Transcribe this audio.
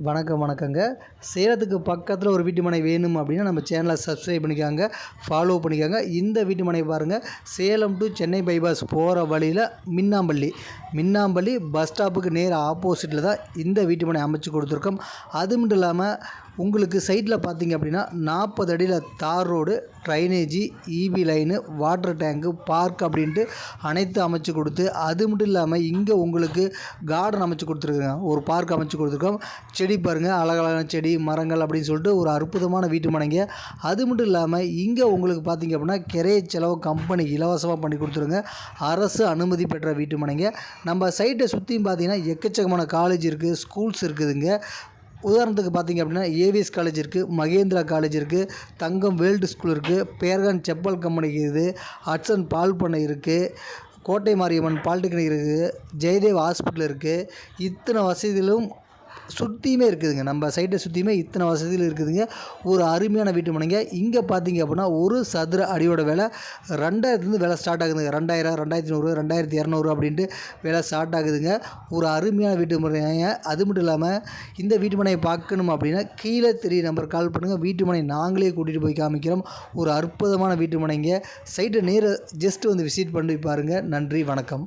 வணக்கங்க. சேலத்துக்கு பக்கத்தில் ஒரு வீட்டு மனை வேணும் அப்படின்னா நம்ம சேனலை சப்ஸ்கிரைப் பண்ணிக்காங்க, ஃபாலோ பண்ணிக்காங்க. இந்த வீட்டு மனை பாருங்கள், சேலம் டு சென்னை பைபாஸ் போகிற வழியில் மின்னாம்பள்ளி பஸ் ஸ்டாப்புக்கு நேர் ஆப்போசிட்டில் தான் இந்த வீட்டு மனை அமைச்சு கொடுத்துருக்கோம். அது மட்டும் இல்லாமல் உங்களுக்கு சைட்டில் பார்த்தீங்க அப்படின்னா 40 அடியில் தார் road, drainage, EB line, water tank, park அப்படின்ட்டு அனைத்து அமைச்சு கொடுத்து, அது மட்டும் இல்லாமல் இங்கே உங்களுக்கு கார்டன் அமைச்சு கொடுத்துருக்குங்க. ஒரு பார்க் அமைச்சு கொடுத்துருக்கோம். செடி பாருங்கள், அழகழகான செடி மரங்கள் அப்படின்னு சொல்லிட்டு ஒரு அற்புதமான வீட்டு மனைங்க. அது மட்டும் இல்லாமல் இங்கே உங்களுக்கு பார்த்தீங்க அப்படின்னா கிரைய செலவு கம்பெனி இலவசமாக பண்ணி கொடுத்துருங்க. அரசு அனுமதி பெற்ற வீட்டு மனைங்க. நம்ம சைட்டை சுற்றியும் பார்த்தீங்கன்னா எக்கச்சக்கமான காலேஜ் இருக்குது, ஸ்கூல்ஸ் இருக்குதுங்க. உதாரணத்துக்கு பார்த்திங்க அப்படின்னா ஏவிஎஸ் காலேஜ் இருக்குது, மகேந்திரா காலேஜ் இருக்குது, தங்கம் வேர்ல்டு ஸ்கூல் இருக்குது, பேர்கான் செப்பல் கம்பெனி இருக்குது, ஹட்சன் பால் பண்ணை இருக்குது, கோட்டை மாரியம்மன் பாலிடெக்னிக் இருக்குது, ஜெயதேவ் ஹாஸ்பிட்டல் இருக்குது. இத்தனை வசதிகளும் சுற்றியுமே இருக்குதுங்க. நம்ம சைட்டை சுற்றியுமே இத்தனை வசதிகள் இருக்குதுங்க. ஒரு அருமையான வீட்டு மனைங்க. இங்கே பார்த்தீங்க அப்படின்னா ஒரு சதுர அடியோட விலை 2000 விலை ஸ்டார்ட் ஆகுதுங்க. 2000, 2500, 2200 அப்படின்ட்டு விலை ஸ்டார்ட் ஆகுதுங்க. ஒரு அருமையான வீட்டு மனைங்க. அது மட்டும் இல்லாமல் இந்த வீட்டு மனையை பார்க்கணும் அப்படின்னா கீழே தெரிய நம்பர் கால் பண்ணுங்கள். வீட்டு மனை நாங்களே கூட்டிகிட்டு போய் காமிக்கிறோம். ஒரு அற்புதமான வீட்டு மனைங்க. சைட்டை நேர ஜஸ்ட் வந்து விசிட் பண்ணி பாருங்கள். நன்றி, வணக்கம்.